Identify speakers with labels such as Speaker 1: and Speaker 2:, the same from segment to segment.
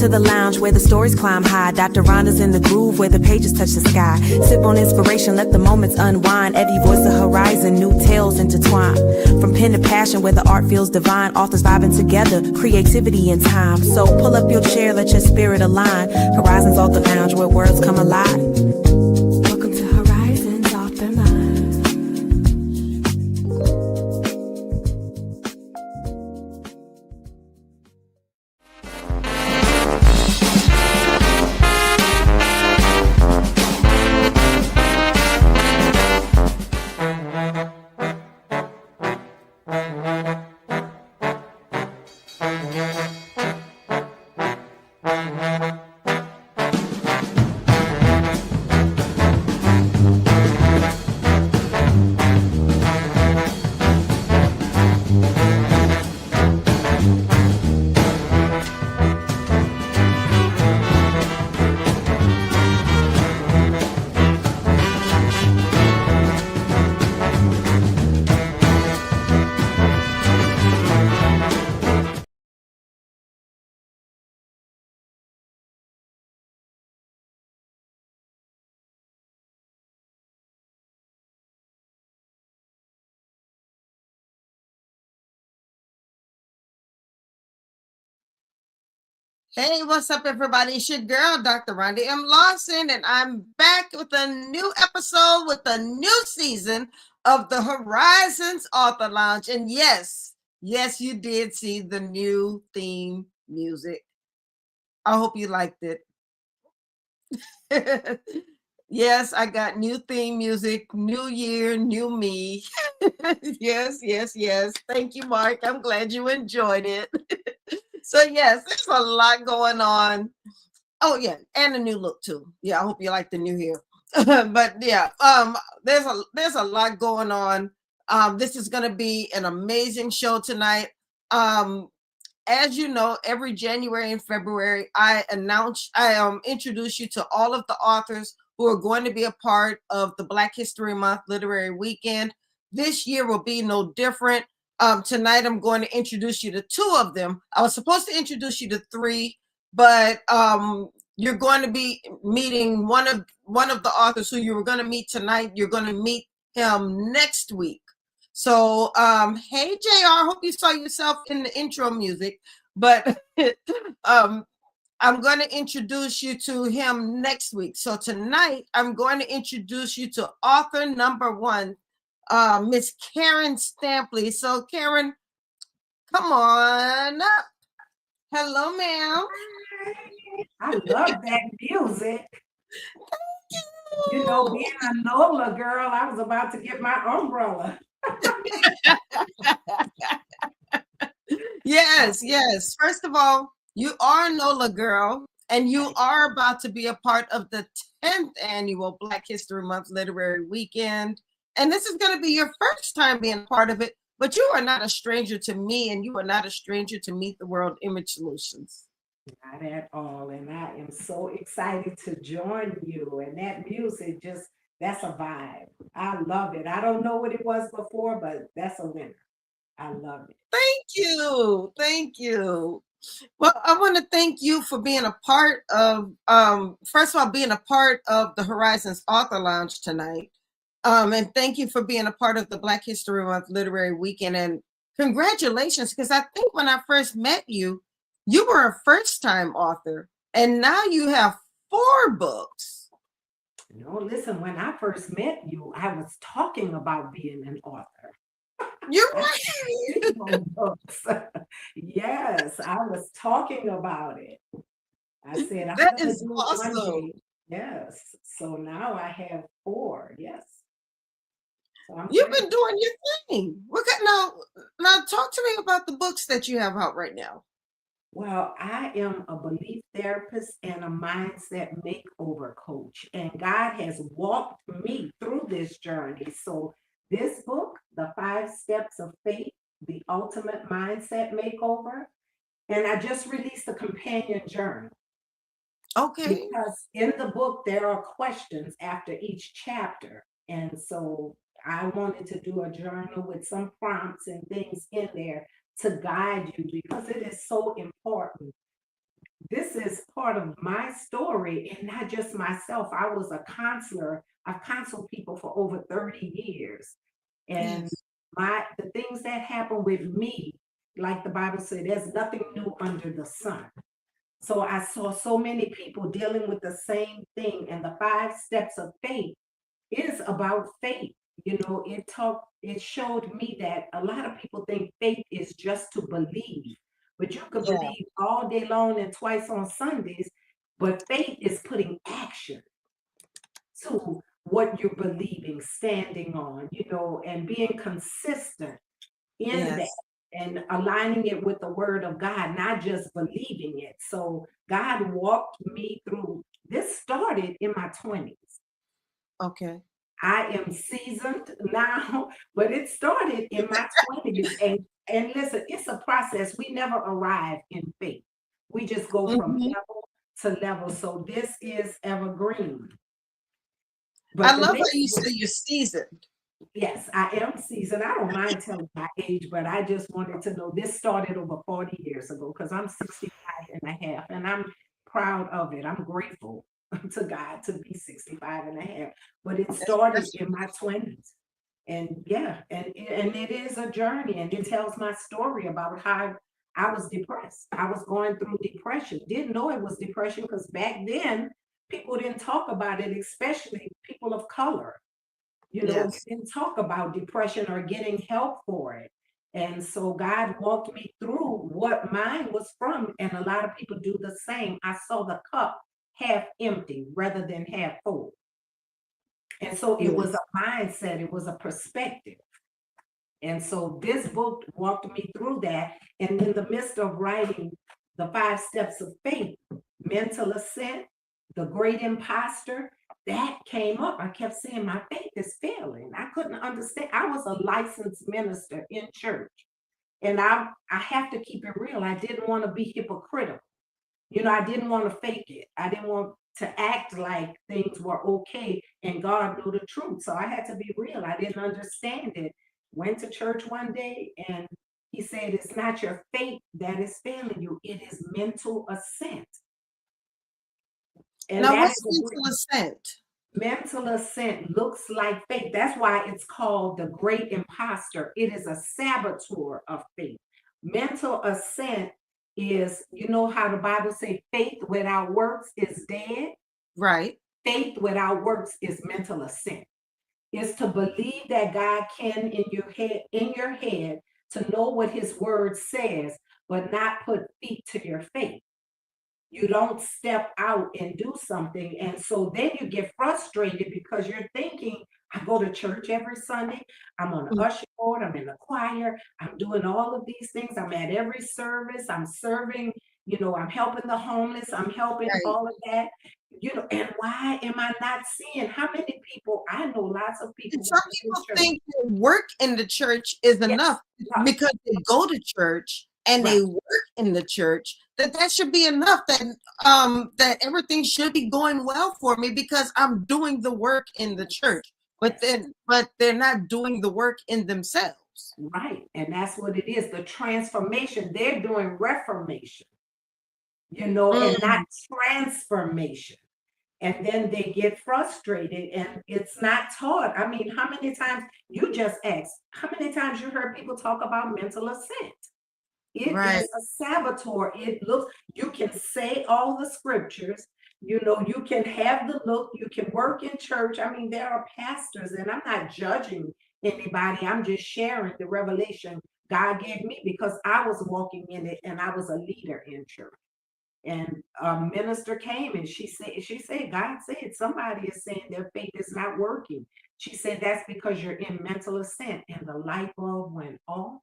Speaker 1: to the lounge where the stories climb high. Dr. Rhonda's in the groove where the pages touch the sky. Sip on inspiration, let the moments unwind. Every voice the horizon, new tales intertwine. From pen to passion where the art feels divine. Authors vibing together, creativity and time. So pull up your chair, let your spirit align. Horizons Author Lounge where words come alive. Welcome to Horizons Author Lounge.
Speaker 2: Hey, what's up, everybody? It's your girl, Dr. Rhonda M. Lawson, and I'm back with a new episode with a new season of the Horizons Author Lounge. And yes, you did see the new theme music. I hope you liked it. Yes, I got new theme music, new year, new me. Yes. Thank you, Mark. I'm glad you enjoyed it. So yes, there's a lot going on. Oh yeah, and a new look too. Yeah, I hope you like the new hair. But yeah, there's a lot going on. This is going to be an amazing show tonight. As you know, every January and February, I introduce you to all of the authors who are going to be a part of the Black History Month Literary Weekend. This year will be no different. Tonight, I'm going to introduce you to two of them. I was supposed to introduce you to three, but you're going to be meeting one of the authors who you were going to meet tonight. You're going to meet him next week. So, hey, JR, hope you saw yourself in the intro music, but I'm going to introduce you to him next week. So tonight, I'm going to introduce you to author number one, Miss Karen Stampley. So Karen, come on up. Hello, ma'am.
Speaker 3: I love that music. You know, being a NOLA girl, I was about to get my umbrella.
Speaker 2: Yes. First of all, you are a NOLA girl, and you are about to be a part of the 10th annual Black History Month Literary Weekend. And this is going to be your first time being a part of it, but you are not a stranger to me, and you are not a stranger to Meet the World Image Solutions.
Speaker 3: Not at all. And I am so excited to join you. And that music that's a vibe. I love it. I don't know what it was before, but that's a winner. I love it.
Speaker 2: Thank you. Well, I want to thank you for being a part of, first of all, being a part of the Horizons Author Lounge tonight. And thank you for being a part of the Black History Month Literary Weekend. And congratulations, because I think when I first met you, you were a first-time author, and now you have 4 books.
Speaker 3: No, listen, when I first met you, I was talking about being an author.
Speaker 2: You're right.
Speaker 3: Books. Yes, I was talking about it. I said, I'm
Speaker 2: that
Speaker 3: gonna
Speaker 2: is
Speaker 3: do
Speaker 2: awesome.
Speaker 3: one day. Yes. So now I have 4. Yes. So
Speaker 2: You've been doing your thing. Now talk to me about the books that you have out right now.
Speaker 3: Well, I am a belief therapist and a mindset makeover coach, and God has walked me through this journey. So, this book, The 5 Steps of Faith, The Ultimate Mindset Makeover, and I just released a companion journal.
Speaker 2: Okay.
Speaker 3: Because in the book, there are questions after each chapter. And so I wanted to do a journal with some prompts and things in there to guide you because it is so important. this is part of my story and not just myself. I was a counselor. I've counseled people for over 30 years. And
Speaker 2: Yes.
Speaker 3: the things that happen with me, like the Bible said, there's nothing new under the sun. So I saw so many people dealing with the same thing. And the 5 steps of faith is about faith. It showed me that a lot of people think faith is just to believe, but you could
Speaker 2: Yeah.
Speaker 3: believe all day long and twice on Sundays, but faith is putting action to what you're believing, standing on, and being consistent in that
Speaker 2: Yes.
Speaker 3: and aligning it with the word of God, not just believing it. So God walked me through. This started in my 20s.
Speaker 2: Okay.
Speaker 3: I am seasoned now, but it started in my 20s. And listen, it's a process. We never arrive in faith. We just go from
Speaker 2: Mhm.
Speaker 3: level to level. So this is evergreen.
Speaker 2: I
Speaker 3: But the
Speaker 2: love how
Speaker 3: next
Speaker 2: you
Speaker 3: book,
Speaker 2: say you're seasoned.
Speaker 3: yes, I am seasoned. I don't mind telling my age, but I just wanted to know this started over 40 years ago because I'm 65 and a half, and I'm proud of it. I'm grateful to God to be 65 and a half. But it started
Speaker 2: That's
Speaker 3: in my 20s. And yeah, and it is a journey, and it tells my story about how I was depressed. I was going through depression. Didn't know it was depression because back then people didn't talk about it, especially people of color. We
Speaker 2: yes.
Speaker 3: didn't talk about depression or getting help for it. And so God walked me through what mine was from, and a lot of people do the same. I saw the cup half empty rather than half full. And so it was
Speaker 2: Yes.
Speaker 3: a mindset, it was a perspective. And so this book walked me through that. And in the midst of writing the 5 steps of faith, mental ascent, the great imposter, that came up. I kept saying my faith is failing. I couldn't understand. I was a licensed minister in church. And I have to keep it real. I didn't want to be hypocritical. I didn't want to fake it. I didn't want to act like things were okay and God knew the truth. So I had to be real. I didn't understand it. Went to church one day and he said, it's not your faith that is failing you, it is mental assent. And
Speaker 2: Now,
Speaker 3: that
Speaker 2: what's
Speaker 3: is a
Speaker 2: mental assent?
Speaker 3: mental assent looks like faith. That's why it's called the great imposter. It is a saboteur of faith. Mental assent is, how the Bible says faith without works is dead.
Speaker 2: Right.
Speaker 3: Faith without works is mental assent. It's to believe that God can in your head to know what his word says, but not put feet to your faith. You don't step out and do something. And so then you get frustrated because you're thinking, I go to church every Sunday. I'm on the
Speaker 2: Mm.
Speaker 3: usher board. I'm in the choir. I'm doing all of these things. I'm at every service. I'm serving, I'm helping the homeless. I'm helping
Speaker 2: Right.
Speaker 3: all of that. And why am I not seeing how many people? I know lots of people
Speaker 2: And
Speaker 3: who
Speaker 2: some
Speaker 3: go to
Speaker 2: people
Speaker 3: church.
Speaker 2: think their work in the church is
Speaker 3: Yes,
Speaker 2: enough
Speaker 3: no,
Speaker 2: because they go to church and
Speaker 3: right.
Speaker 2: they work in the church, that should be enough, that everything should be going well for me because I'm doing the work in the church. But
Speaker 3: Yes.
Speaker 2: they're not doing the work in themselves.
Speaker 3: Right. And that's what it is. The transformation. They're doing reformation, and not
Speaker 2: Mm.
Speaker 3: transformation. And then they get frustrated and it's not taught. I mean, how many times you just asked, how many times you heard people talk about mental assent? It
Speaker 2: Right.
Speaker 3: is a saboteur. You can say all the scriptures, you can have the look, you can work in church. I mean, there are pastors, and I'm not judging anybody. I'm just sharing the revelation God gave me because I was walking in it and I was a leader in church. And a minister came and she said, God said somebody is saying their faith is not working. She said, that's because you're in mental assent. And the light bulb went off.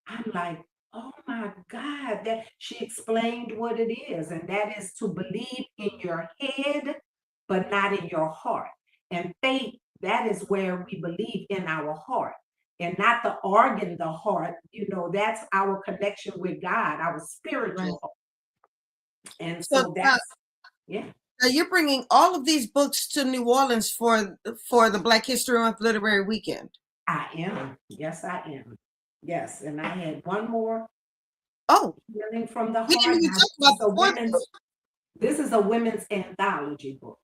Speaker 3: I'm like, oh my God, that she explained what it is. And that is to believe in your head, but not in your heart. And faith, that is where we believe in our heart and not the organ, the heart. That's our connection with God, our
Speaker 2: Right.
Speaker 3: spiritual heart. And
Speaker 2: So
Speaker 3: so that's, yeah,
Speaker 2: now you're bringing all of these books to New Orleans for the Black History Month Literary Weekend.
Speaker 3: I am. Yes, I am. Yes. And I had one more
Speaker 2: Oh,
Speaker 3: Healing from the
Speaker 2: we didn't
Speaker 3: Heart.
Speaker 2: even
Speaker 3: Now,
Speaker 2: talk about the fourth book.
Speaker 3: this is a women's anthology book.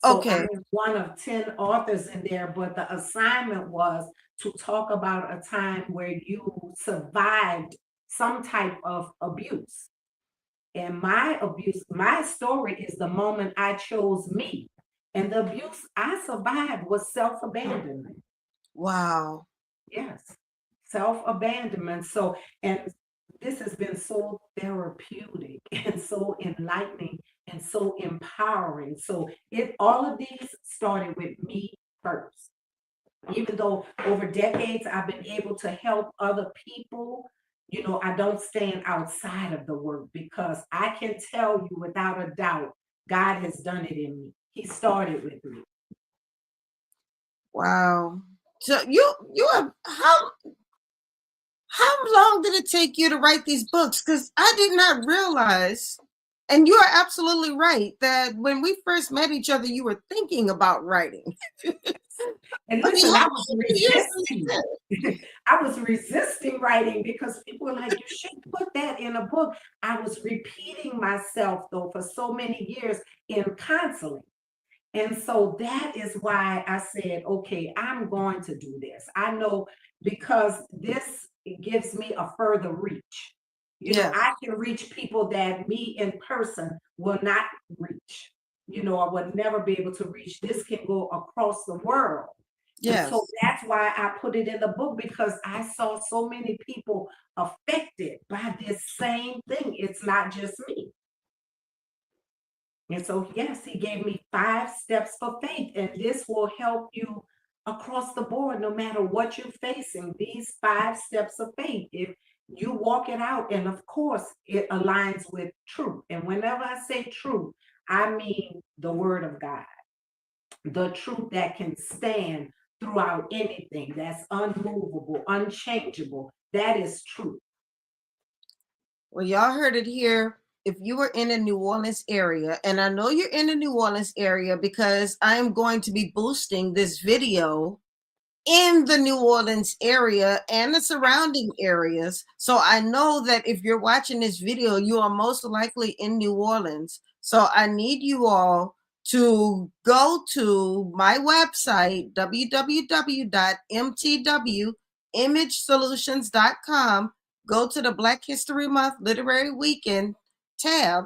Speaker 3: So
Speaker 2: Okay.
Speaker 3: I'm one of 10 authors in there, but the assignment was to talk about a time where you survived some type of abuse. And my story is the moment I chose me. And the abuse I survived was self-abandonment.
Speaker 2: Wow.
Speaker 3: Yes, self-abandonment. So, and this has been so therapeutic and so enlightening and so empowering. So all of these started with me first. Even though over decades I've been able to help other people, I don't stand outside of the work because I can tell you without a doubt, God has done it in me. He started with me.
Speaker 2: Wow. So you have how long did it take you to write these books? Because I did not realize, and you are absolutely right, that when we first met each other, you were thinking about writing.
Speaker 3: And
Speaker 2: I mean,
Speaker 3: listen,
Speaker 2: how
Speaker 3: I was
Speaker 2: many years has it
Speaker 3: resisting.
Speaker 2: been?
Speaker 3: I was resisting writing because people were like, you should put that in a book. I was repeating myself, though, for so many years in counseling. And so that is why I said, okay, I'm going to do this. I know because this gives me a further reach.
Speaker 2: Yes.
Speaker 3: I can reach people that me in person will not reach. I would never be able to reach. This can go across the world.
Speaker 2: Yes.
Speaker 3: So that's why I put it in the book, because I saw so many people affected by this same thing. It's not just me. And so, yes, he gave me 5 steps for faith, and this will help you across the board, no matter what you're facing. These 5 steps of faith, if you walk it out, and of course, it aligns with truth. And whenever I say truth, I mean the word of God, the truth that can stand throughout anything, that's unmovable, unchangeable. That is truth.
Speaker 2: Well, y'all heard it here. If you were in the New Orleans area, and I know you're in the New Orleans area because I'm going to be boosting this video in the New Orleans area and the surrounding areas. So I know that if you're watching this video, you are most likely in New Orleans. So I need you all to go to my website, www.mtwimagesolutions.com. Go to the Black History Month Literary Weekend tab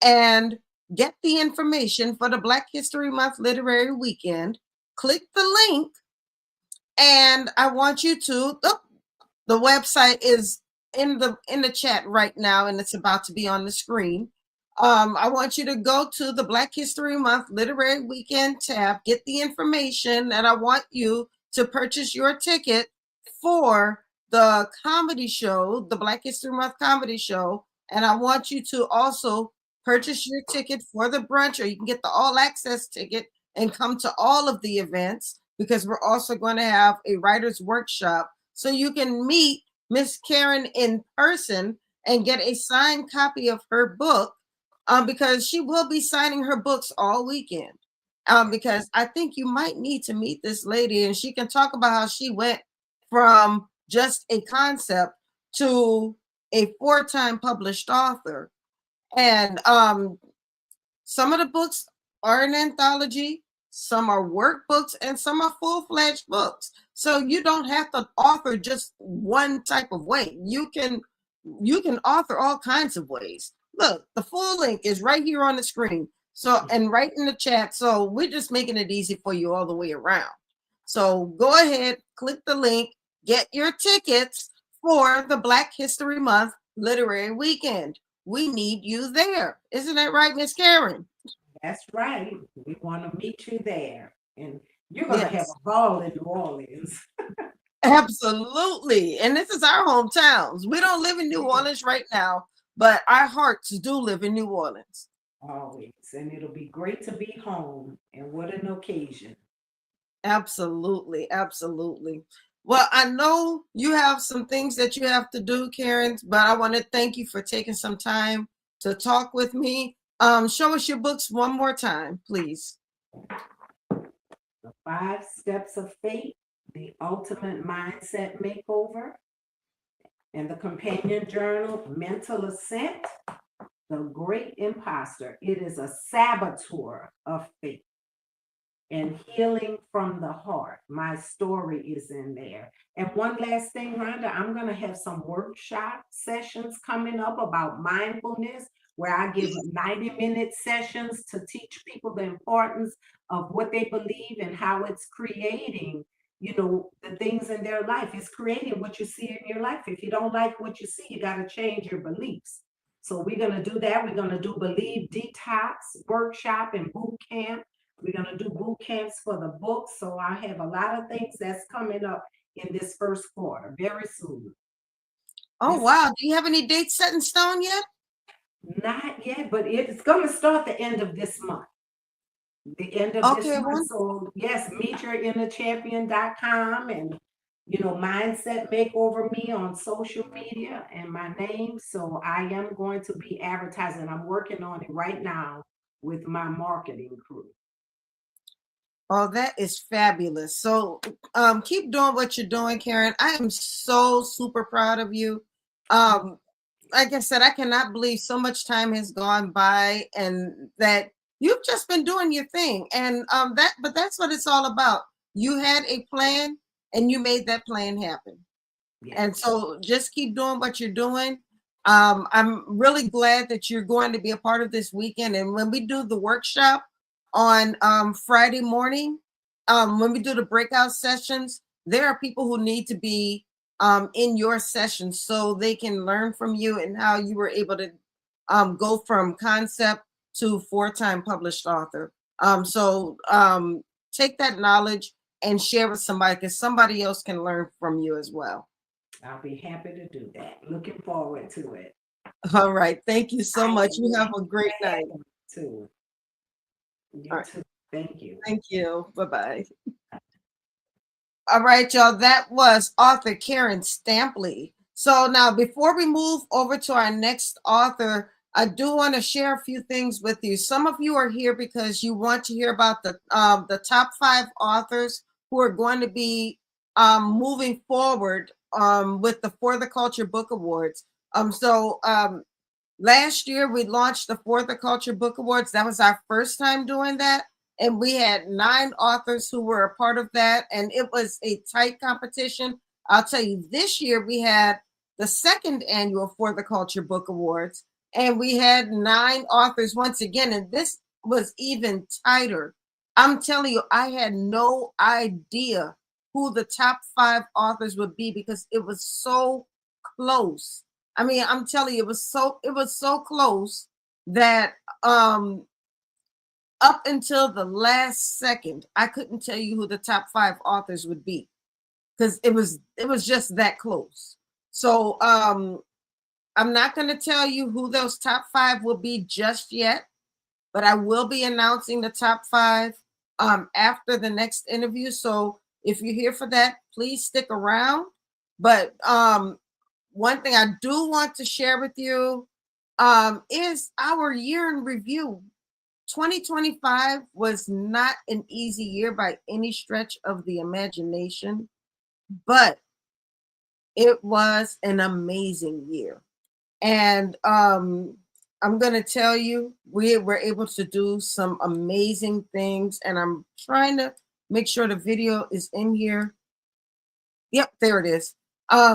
Speaker 2: and get the information for the Black History Month Literary Weekend. Click the link, and I want you to, the website is in the chat right now, and it's about to be on the screen. I want you to go to the Black History Month Literary Weekend tab, get the information, and I want you to purchase your ticket for the comedy show, the Black History Month comedy show. And I want you to also purchase your ticket for the brunch, or you can get the all access ticket and come to all of the events, because we're also going to have a writer's workshop so you can meet Miss Karen in person and get a signed copy of her book, because she will be signing her books all weekend. Because I think you might need to meet this lady, and she can talk about how she went from just a concept to a 4-time published author. And some of the books are an anthology, some are workbooks, and some are full-fledged books. So you don't have to author just one type of way. You can author all kinds of ways. Look, the full link is right here on the screen. So, and right in the chat. So we're just making it easy for you all the way around. So go ahead, click the link, get your tickets for the Black History Month Literary Weekend. We need you there. Isn't that right, Miss Karen?
Speaker 3: That's right. We want to meet you there. And you're going to have a ball in New Orleans.
Speaker 2: Absolutely. And this is our hometowns. We don't live in New Orleans right now, but our hearts do live in New Orleans.
Speaker 3: Always. And it'll be great to be home. And what an occasion.
Speaker 2: Absolutely. Absolutely. Well, I know you have some things that you have to do, Karen, but I want to thank you for taking some time to talk with me. Show us your books one more time, please.
Speaker 3: The 5 Steps of Faith, The Ultimate Mindset Makeover, And the companion journal, Mental Ascent, The Great Imposter. It is a saboteur of faith. And Healing from the Heart. My story is in there. And one last thing, Rhonda, I'm going to have some workshop sessions coming up about mindfulness, where I give 90-minute sessions to teach people the importance of what they believe and how it's creating, the things in their life. It's creating what you see in your life. If you don't like what you see, you got to change your beliefs. So we're going to do that. We're going to do Believe Detox workshop and boot camp. We're going to do boot camps for the book. So I have a lot of things that's coming up in this first quarter, very soon.
Speaker 2: Oh, wow. Do you have any dates set in stone yet?
Speaker 3: Not yet, but it's going to start the end of this month. The end of this month. So yes, meetyourinnerchampion.com and, Mindset Makeover Me on social media and my name. So I am going to be advertising. I'm working on it right now with my marketing crew.
Speaker 2: Oh, that is fabulous. So keep doing what you're doing, Karen. I am so super proud of you. Like I said, I cannot believe so much time has gone by and that you've just been doing your thing. And but that's what it's all about. You had a plan and you made that plan happen. Yes. And so just keep doing what you're doing. I'm really glad that you're going to be a part of this weekend. And when we do the workshop on Friday morning, when we do the breakout sessions, there are people who need to be in your session so they can learn from you and how you were able to go from concept to 4-time published author. So take that knowledge and share with somebody, because somebody else can learn from you as well.
Speaker 3: I'll be happy to do that. Looking forward to it.
Speaker 2: All right. Thank you so much. You have a great night.
Speaker 3: Too. You
Speaker 2: All right.
Speaker 3: too. Thank you.
Speaker 2: Thank you. Bye-bye. All right, y'all. That was author Karen Stampley. So now, before we move over to our next author, I do want to share a few things with you. Some of you are here because you want to hear about the top 5 authors who are going to be moving forward with the For the Culture Book Awards. Last year we launched the For the Culture Book Awards. That was our first time doing that. And we had 9 authors who were a part of that. And it was a tight competition. I'll tell you, this year we had the 2nd annual For the Culture Book Awards. And we had 9 authors once again. And this was even tighter. I'm telling you, I had no idea who the top 5 authors would be because it was so close. I mean, I'm telling you, it was so close that up until the last second, I couldn't tell you who the top 5 authors would be because it was just that close. So I'm not going to tell you who those top 5 will be just yet, but I will be announcing the top 5 after the next interview. So if you're here for that, please stick around. But one thing I do want to share with you is our year in review. 2025 was not an easy year by any stretch of the imagination, but it was an amazing year. And I'm going to tell you, we were able to do some amazing things, and I'm trying to make sure the video is in here. Yep, there it is. I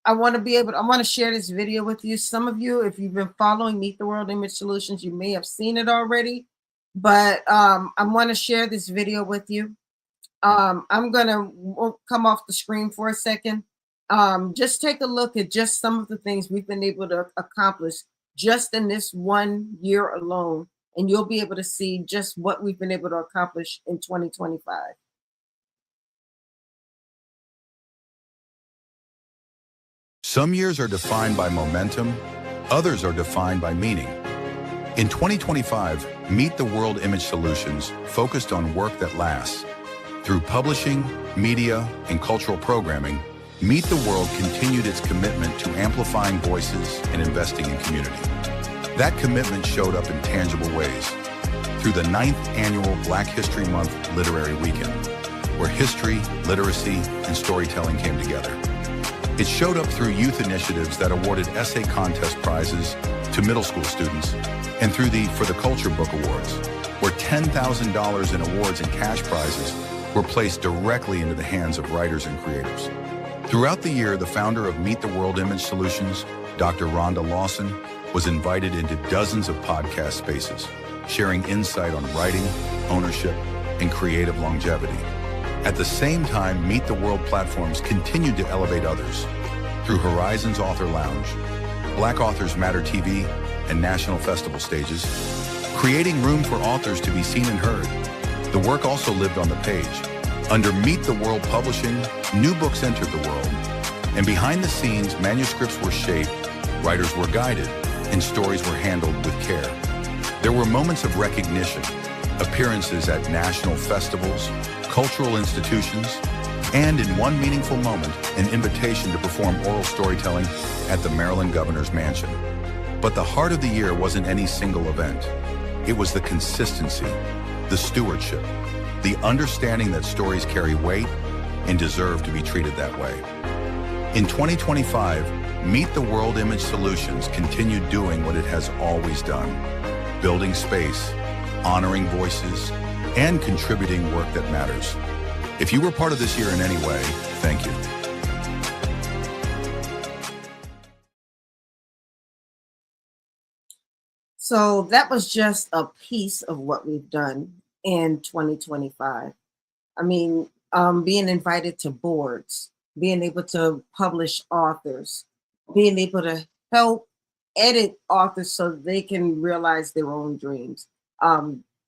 Speaker 2: want to share this video with you. Some of you, if you've been following Meet the World Image Solutions, you may have seen it already, but I want to share this video with you. I'm going to come off the screen for a second. Just take a look at just some of the things we've been able to accomplish just in this 1 year alone, and you'll be able to see just what we've been able to accomplish in 2025.
Speaker 4: Some years are defined by momentum, others are defined by meaning. In 2025, Meet the World Image Solutions focused on work that lasts. Through publishing, media, and cultural programming, Meet the World continued its commitment to amplifying voices and investing in community. That commitment showed up in tangible ways through the 9th annual Black History Month Literary Weekend, where history, literacy, and storytelling came together. It showed up through youth initiatives that awarded essay contest prizes to middle school students, and through the For the Culture Book Awards, where $10,000 in awards and cash prizes were placed directly into the hands of writers and creators. Throughout the year, the founder of Meet the World Image Solutions, Dr. Rhonda Lawson, was invited into dozens of podcast spaces, sharing insight on writing, ownership, and creative longevity. At the same time, Meet the World platforms continued to elevate others through Horizons Author Lounge, Black Authors Matter TV, and national festival stages, creating room for authors to be seen and heard. The work also lived on the page. Under Meet the World Publishing, new books entered the world, and behind the scenes, manuscripts were shaped, writers were guided, and stories were handled with care. There were moments of recognition, appearances at national festivals, cultural institutions, and in one meaningful moment, an invitation to perform oral storytelling at the Maryland Governor's Mansion. But the heart of the year wasn't any single event. It was the consistency, the stewardship, the understanding that stories carry weight and deserve to be treated that way. In 2025, Meet the World Image Solutions continued doing what it has always done, building space, honoring voices, and contributing work that matters. If you were part of this year in any way, thank you.
Speaker 2: So that was just a piece of what we've done in 2025. I mean, being invited to boards, being able to publish authors, being able to help edit authors so they can realize their own dreams.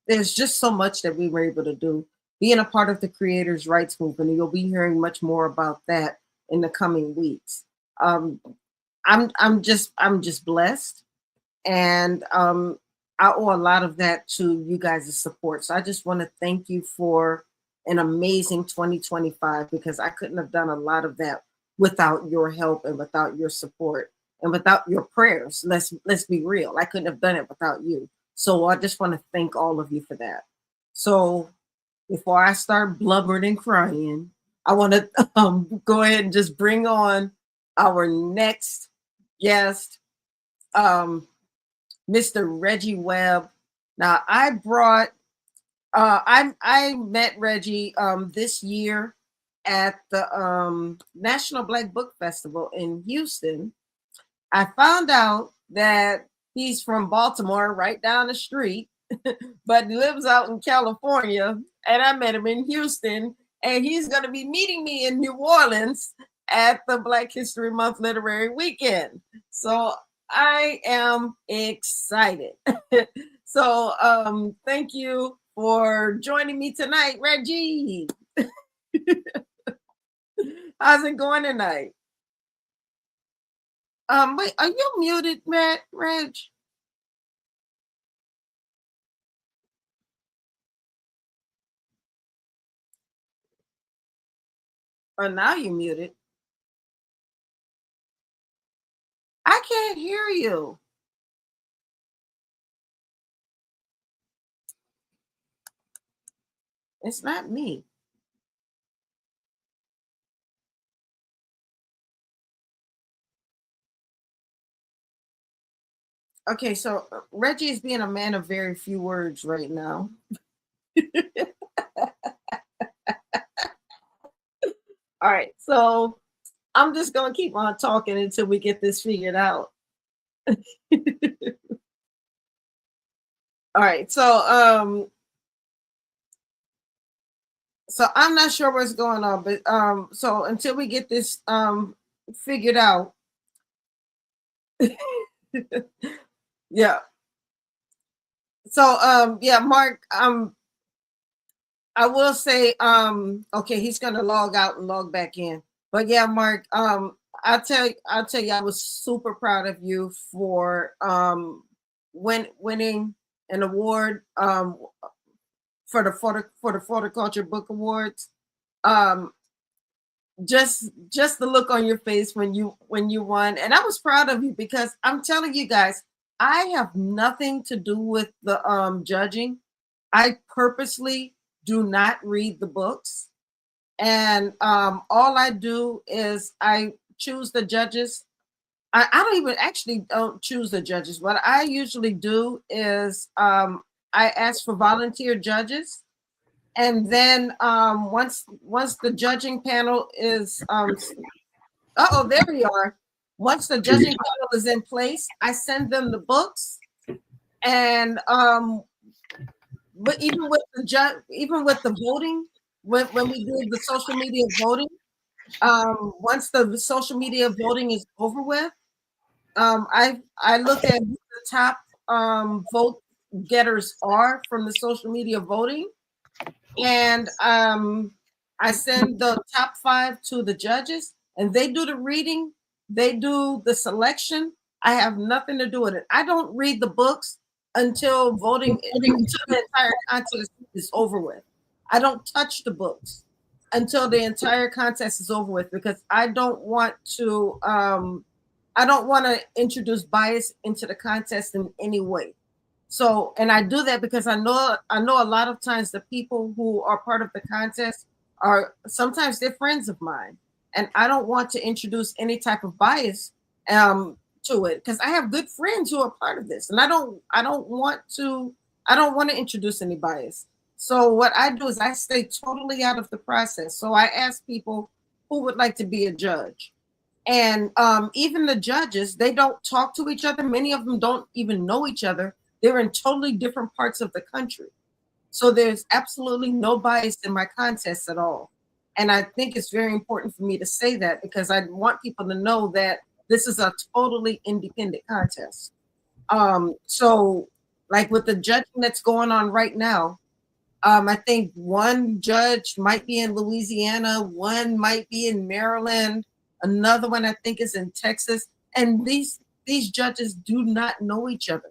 Speaker 2: There's just so much that we were able to do. Being a part of the creators' rights movement, and you'll be hearing much more about that in the coming weeks. I'm just blessed, and I owe a lot of that to you guys' support. So I just want to thank you for an amazing 2025, because I couldn't have done a lot of that without your help and without your support and without your prayers. Let's be real. I couldn't have done it without you. So I just want to thank all of you for that. So before I start blubbering and crying, I want to go ahead and just bring on our next guest, Mr. Reggie Webb. Now, I met Reggie this year at the National Black Book Festival in Houston. I found out that he's from Baltimore, right down the street, but he lives out in California. And I met him in Houston, and he's going to be meeting me in New Orleans at the Black History Month Literary Weekend. So I am excited. So thank you for joining me tonight, Reggie. How's it going tonight? Wait, are you muted, Reg? Oh, now you're muted. I can't hear you. It's not me. Okay, so Reggie is being a man of very few words right now. All right, so I'm just gonna keep on talking until we get this figured out. All right, so I'm not sure what's going on, but so until we get this figured out, yeah. So yeah, Mark, I will say, okay, he's gonna log out and log back in. But yeah, Mark, I'll tell you, I was super proud of you for winning an award for the Horticulture Book Awards. Just the look on your face when you won, and I was proud of you, because I'm telling you guys, I have nothing to do with the judging. I purposely do not read the books, and all I do is I choose the judges. I don't even actually don't choose the judges. What I usually do is I ask for volunteer judges, and then once the judging panel is there we are. Once the judging panel is in place, I send them the books, and but even with the voting, when we do the social media voting, once the social media voting is over with, I look at who the top vote getters are from the social media voting, and I send the top 5 to the judges, and they do the reading, they do the selection. I have nothing to do with it. I don't read the books until until the entire contest is over with. I don't touch the books until the entire contest is over with, because I don't want to introduce bias into the contest in any way. So, and I do that because I know a lot of times the people who are part of the contest are sometimes they're friends of mine, and I don't want to introduce any type of bias to it, because I have good friends who are part of this, and I don't want to introduce any bias. So what I do is I stay totally out of the process. So I ask people who would like to be a judge. And even the judges, they don't talk to each other. Many of them don't even know each other. They're in totally different parts of the country. So there's absolutely no bias in my contests at all. And I think it's very important for me to say that, because I want people to know that this is a totally independent contest. So like with the judging that's going on right now, I think one judge might be in Louisiana, one might be in Maryland, another one I think is in Texas. And these judges do not know each other.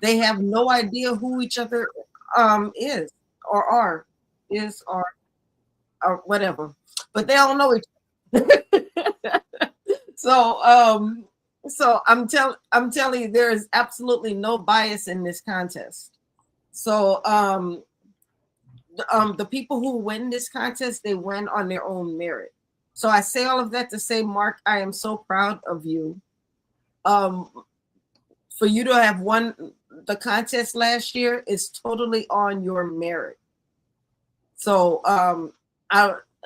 Speaker 2: They have no idea who each other is or are, or whatever. But they all know each other. So I'm telling you, there is absolutely no bias in this contest. So the people who win this contest, they win on their own merit. So I say all of that to say, Mark, I am so proud of you. For you to have won the contest last year is totally on your merit. So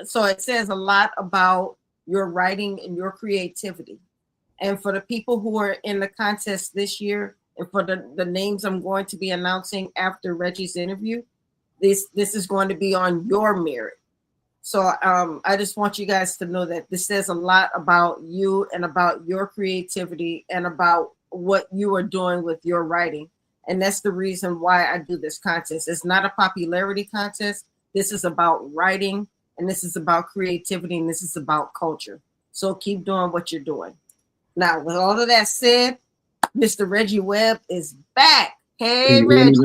Speaker 2: so it says a lot about your writing and your creativity. And for the people who are in the contest this year, and for the names I'm going to be announcing after Reggie's interview, this is going to be on your merit. So I just want you guys to know that this says a lot about you and about your creativity and about what you are doing with your writing. And that's the reason why I do this contest. It's not a popularity contest. This is about writing, and this is about creativity, and this is about culture. So keep doing what you're doing. Now, with all of that said, Mr. Reggie Webb is back. Hey, Reggie.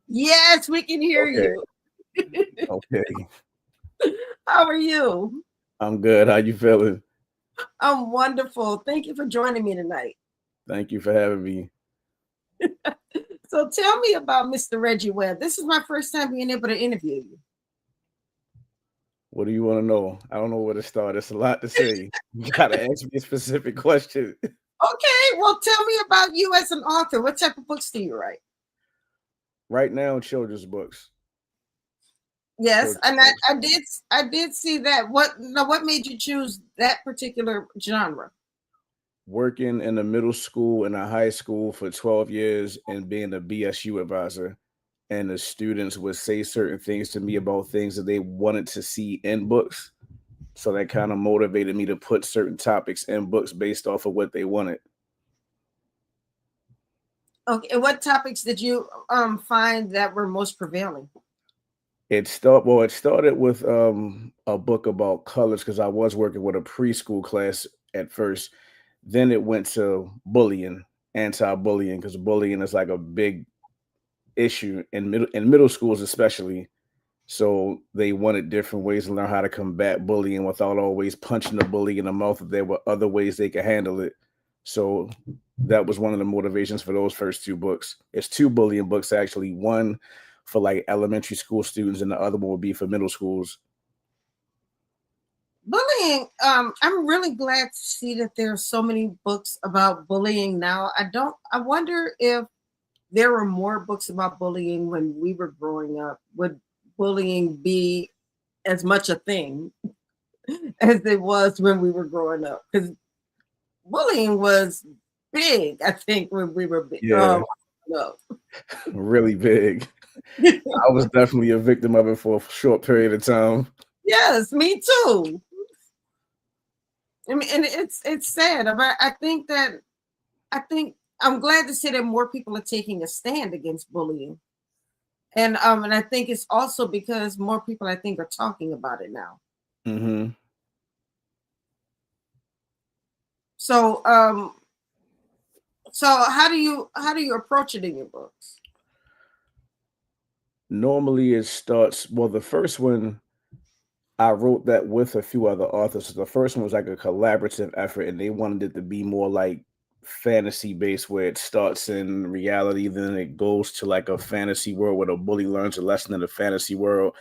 Speaker 2: Yes, we can hear you.
Speaker 5: Okay.
Speaker 2: How are you?
Speaker 5: I'm good. How you feeling?
Speaker 2: I'm wonderful. Thank you for joining me tonight.
Speaker 5: Thank you for having me.
Speaker 2: So tell me about Mr. Reggie Webb. This is my first time being able to interview you.
Speaker 5: What do you want to know? I don't know where to start. It's a lot to say. You gotta ask me a specific question.
Speaker 2: Okay, well, tell me about you as an author. What type of books do you write?
Speaker 5: Right now, children's books.
Speaker 2: Yes, and I did see that. What made you choose that particular genre?
Speaker 5: Working in a middle school and a high school for 12 years and being a BSU advisor, and the students would say certain things to me about things that they wanted to see in books. So that kind of motivated me to put certain topics in books based off of what they wanted.
Speaker 2: Okay, and what topics did you find that were most prevailing?
Speaker 5: It started with a book about colors, because I was working with a preschool class at first. Then it went to bullying, anti-bullying, because bullying is like a big issue in middle schools especially. So they wanted different ways to learn how to combat bullying without always punching the bully in the mouth. If there were other ways they could handle it. So that was one of the motivations for those first two books. It's two bullying books, actually. One for like elementary school students, and the other one would be for middle schools.
Speaker 2: bullying. I'm really glad to see that there are so many books about bullying now. I wonder if there were more books about bullying when we were growing up. Would bullying be as much a thing as it was when we were growing up? Because bullying was big, I think, when we were big.
Speaker 5: Yeah,
Speaker 2: No.
Speaker 5: really big. I was definitely a victim of it for a short period of time.
Speaker 2: Yes, me too. I mean, and it's sad. But I think I'm glad to see that more people are taking a stand against bullying. And I think it's also because more people, I think, are talking about it now.
Speaker 5: Mm-hmm.
Speaker 2: So so how do you approach it in your books?
Speaker 5: Normally it starts, well, the first one, I wrote that with a few other authors. So the first one was like a collaborative effort, and they wanted it to be more like fantasy based, where it starts in reality, then it goes to like a fantasy world where the bully learns a lesson in the fantasy world.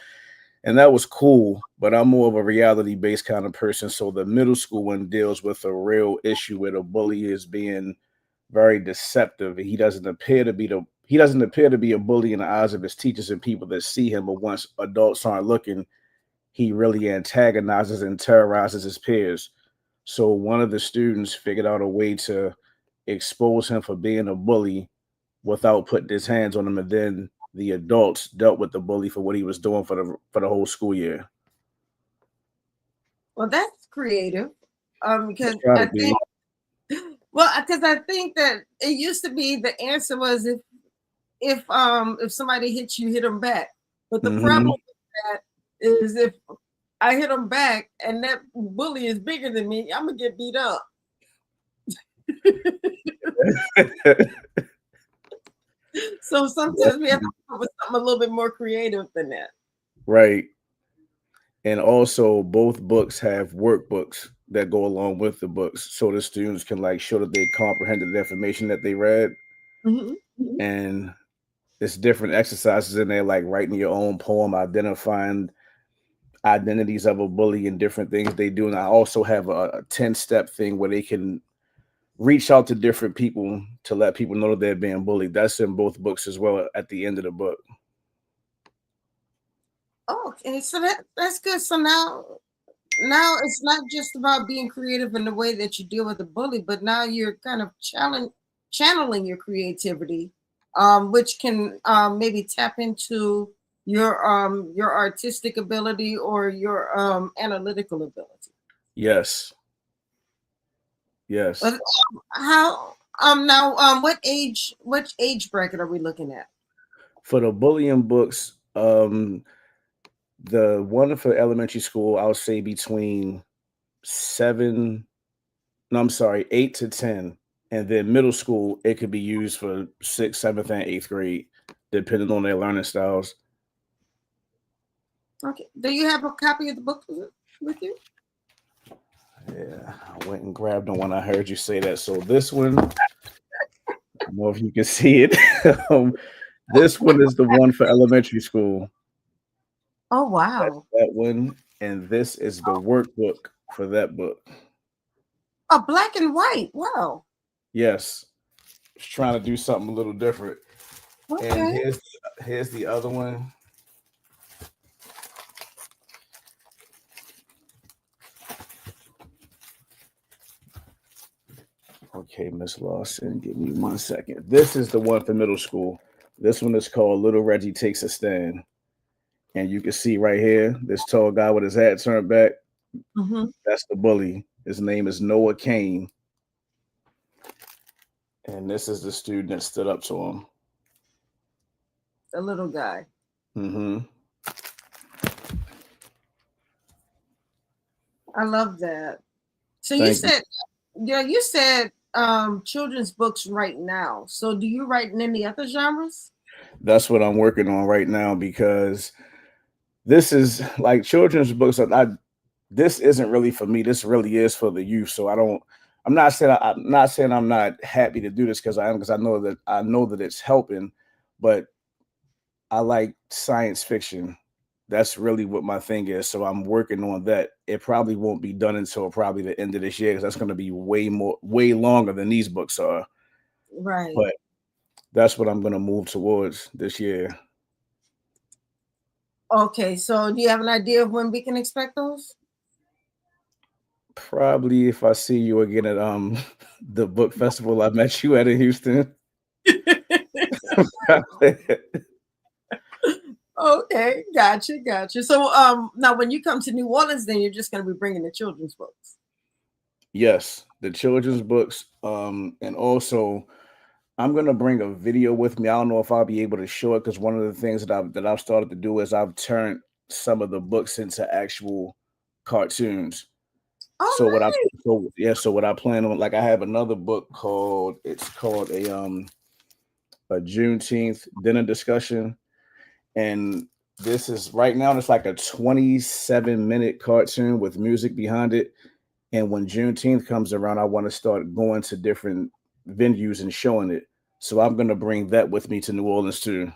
Speaker 5: And that was cool, but I'm more of a reality based kind of person. So the middle school one deals with a real issue where the bully is being very deceptive. He doesn't appear to be a bully in the eyes of his teachers and people that see him, but once adults aren't looking, he really antagonizes and terrorizes his peers. So one of the students figured out a way to expose him for being a bully without putting his hands on him, and then the adults dealt with the bully for what he was doing for the whole school year.
Speaker 2: Well, that's creative. Because
Speaker 5: Try
Speaker 2: I
Speaker 5: to be.
Speaker 2: think I think that it used to be the answer was if somebody hits you, hit them back. But the
Speaker 5: Mhm.
Speaker 2: problem with that is if I hit them back and that bully is bigger than me, I'm gonna get beat up. So sometimes we have to come up with something a little bit more creative than that.
Speaker 5: Right. And also both books have workbooks that go along with the books, so the students can like show that they comprehended the information that they read.
Speaker 2: Mhm.
Speaker 5: And it's different exercises in there, like writing your own poem, identifying identities of a bully and different things they do. And I also have a 10-step thing where they can reach out to different people to let people know that they're being bullied. That's in both books as well at the end of the book.
Speaker 2: Oh, okay, so that's good. So now it's not just about being creative in the way that you deal with the bully, but now you're kind of channeling your creativity, which can maybe tap into your artistic ability or your analytical ability.
Speaker 5: Yes. Yes.
Speaker 2: But how now which age bracket are we looking at?
Speaker 5: For the bullying books, the one for elementary school, I'll say between seven, no, I'm sorry, 8 to 10. And then middle school, it could be used for sixth, seventh, and eighth grade, depending on their learning styles.
Speaker 2: Okay, do you have a copy of the book with you?
Speaker 5: Yeah, I went and grabbed them when I heard you say that. So this one, I don't know if you can see it. This one is the one for elementary school.
Speaker 2: Oh
Speaker 5: That's
Speaker 2: wow.
Speaker 5: that one. And this is the workbook for that book.
Speaker 2: Oh, black and white. Wow.
Speaker 5: Yes. Just trying to do something a little different. And
Speaker 2: Okay.
Speaker 5: here's the other one. Okay, Miss Lawson, give me 1 second. This is the one for middle school. This one is called Little Reggie Takes a Stand. And you can see right here, this tall guy with his hat turned back.
Speaker 2: Mhm.
Speaker 5: That's the bully. His name is Noah Kane. And this is the student that stood up to him.
Speaker 2: The little guy.
Speaker 5: Mm-hmm.
Speaker 2: I love that. So you
Speaker 5: Thank you.
Speaker 2: said, children's books right now. So do you write in any other genres?
Speaker 5: That's what I'm working on right now, because this is like children's books. This isn't really for me. This really is for the youth. So I'm not saying I'm not happy to do this, because I am, because I know that it's helping, but I like science fiction. that's really what my thing is. So I'm working on that. It probably won't be done until probably the end of this year because that's going to be way longer than these books are.
Speaker 2: Right.
Speaker 5: But that's what I'm going to move towards this year.
Speaker 2: Okay, so do you have an idea of when we can expect those?
Speaker 5: Probably if I see you again at the book festival I met you at in Houston.
Speaker 2: Okay, gotcha. So now when you come to New Orleans, then you're just going to be bringing the children's books.
Speaker 5: Yes, the children's books. And also I'm gonna bring a video with me. I don't know if I'll be able to show it because one of the things that I've started to do is I've turned some of the books into actual cartoons.
Speaker 2: Oh,
Speaker 5: So what I
Speaker 2: nice.
Speaker 5: so what I plan on, like I have another book called a Juneteenth dinner discussion. And this is right now, it's like a 27-minute cartoon with music behind it. And when Juneteenth comes around, I want to start going to different venues and showing it. So I'm going to bring that with me to New Orleans too.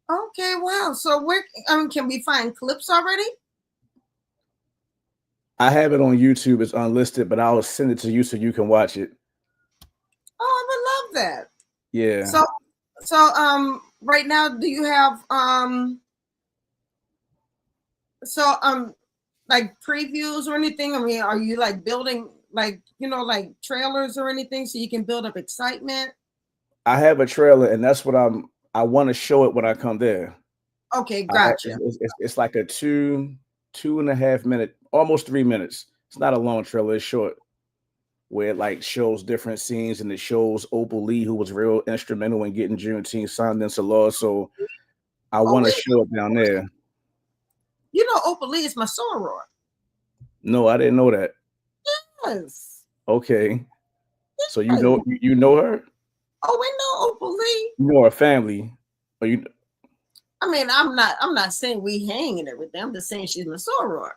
Speaker 2: Okay, wow. So where can we find clips already?
Speaker 5: I have it on YouTube. It's unlisted, but I'll send it to you so you can watch it.
Speaker 2: Oh, I would love that.
Speaker 5: Yeah.
Speaker 2: So right now, do you have like previews or anything? I mean, are you like building like trailers or anything so you can build up excitement?
Speaker 5: I have a trailer, and that's what I want to show it when I come there.
Speaker 2: Okay, gotcha.
Speaker 5: It's like a 2.5 minute, almost 3 minutes. It's not a long trailer, it's short, where it like shows different scenes, and it shows Opal Lee, who was real instrumental in getting Juneteenth signed into law. So I want to show it down there.
Speaker 2: You know, Opal Lee is my soror.
Speaker 5: No, I didn't know that.
Speaker 2: Yes.
Speaker 5: Okay. So you know her?
Speaker 2: Oh, we know Opal Lee.
Speaker 5: You know her family. Or you?
Speaker 2: I mean, I'm not saying we hang and everything. I'm just saying she's my soror.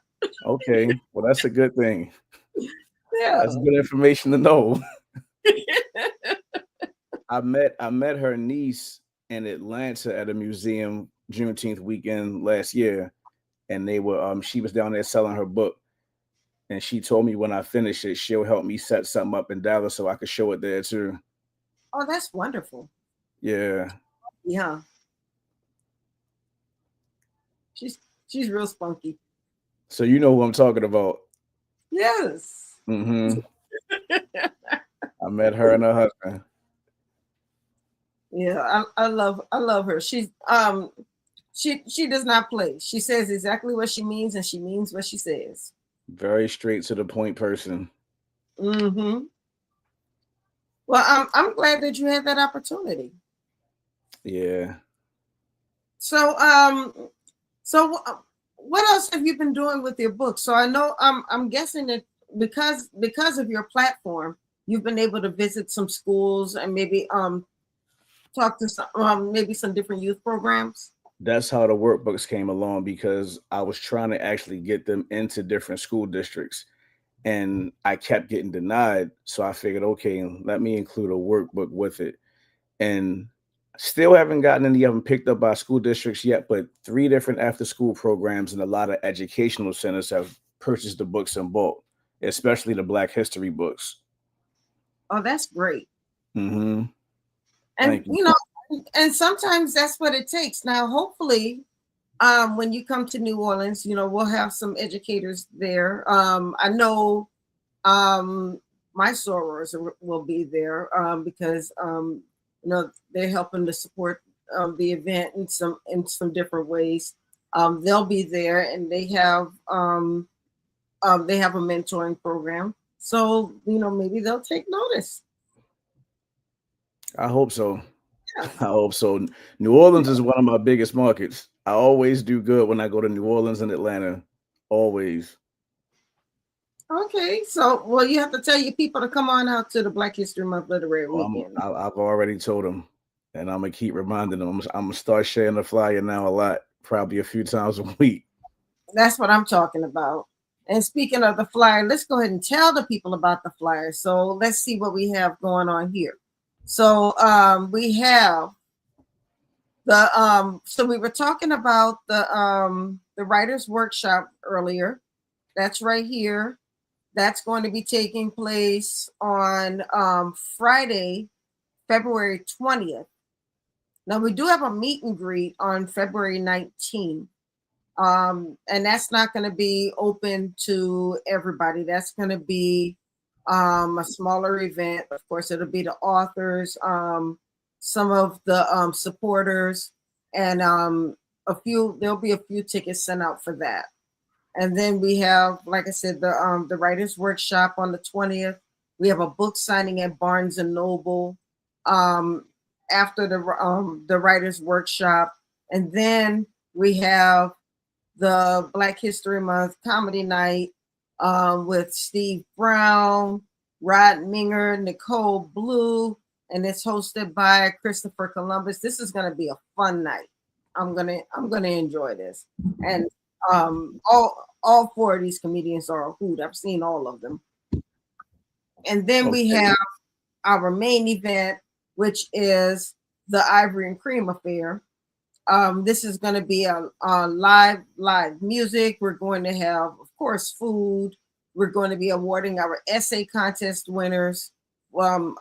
Speaker 5: Okay. Well, that's a good thing.
Speaker 2: Yeah.
Speaker 5: That's good information to know. I met her niece in Atlanta at a museum Juneteenth weekend last year, and they were she was down there selling her book, and she told me when I finish it, she'll help me set something up in Dallas so I could show it there too.
Speaker 2: Oh, that's wonderful.
Speaker 5: Yeah.
Speaker 2: Yeah. She's real spunky.
Speaker 5: So you know who I'm talking about.
Speaker 2: Yes.
Speaker 5: Mm-hmm. I met her and her husband.
Speaker 2: Yeah, I love her. She's she does not play. She says exactly what she means, and she means what she says.
Speaker 5: Very straight to the point person.
Speaker 2: Mm-hmm. Well, I'm glad that you had that opportunity.
Speaker 5: Yeah.
Speaker 2: So what else have you been doing with your book? So I know I'm guessing that because of your platform, you've been able to visit some schools and maybe talk to some maybe some different youth programs.
Speaker 5: That's how the workbooks came along, because I was trying to actually get them into different school districts, and I kept getting denied. So I figured, okay, let me include a workbook with it. And still haven't gotten any of them picked up by school districts yet, but 3 different after-school programs and a lot of educational centers have purchased the books in bulk, especially the Black History books.
Speaker 2: Oh, that's great.
Speaker 5: Mm-hmm.
Speaker 2: And you know, and sometimes that's what it takes. Now, hopefully, when you come to New Orleans, you know, we'll have some educators there. I know my sorors will be there because you know, they're helping to support the event in some different ways. They'll be there, and they have a mentoring program. So, you know, maybe they'll take notice.
Speaker 5: I hope so. Yeah. I hope so. New Orleans is one of my biggest markets. I always do good when I go to New Orleans and Atlanta. Always.
Speaker 2: Okay, so well, you have to tell your people to come on out to the Black History Month Literary Weekend.
Speaker 5: I've already told them, and I'm gonna keep reminding them. I'm gonna start sharing the flyer now a lot, probably a few times a week.
Speaker 2: That's what I'm talking about. And speaking of the flyer, let's go ahead and tell the people about the flyer. So let's see what we have going on here. So we have So we were talking about the writers workshop earlier. That's right here. That's going to be taking place on Friday, February 20th. Now we do have a meet and greet on February 19th. And that's not going to be open to everybody. That's going to be a smaller event. Of course, it'll be the authors, some of the supporters, and there'll be a few tickets sent out for that. And then we have, like I said, the writers workshop on the 20th. We have a book signing at Barnes and Noble after the writers workshop. And then we have the Black History Month comedy night with Steve Brown, Rod Minger, Nicole Blue, and it's hosted by Christopher Columbus. This is going to be a fun night. I'm gonna enjoy this. And all four of these comedians are a hoot. I've seen all of them. And then we have our main event, which is the Ivory and Cream Affair. This is going to be a live music. We're going to have, of course, food. We're going to be awarding our essay contest winners. We'll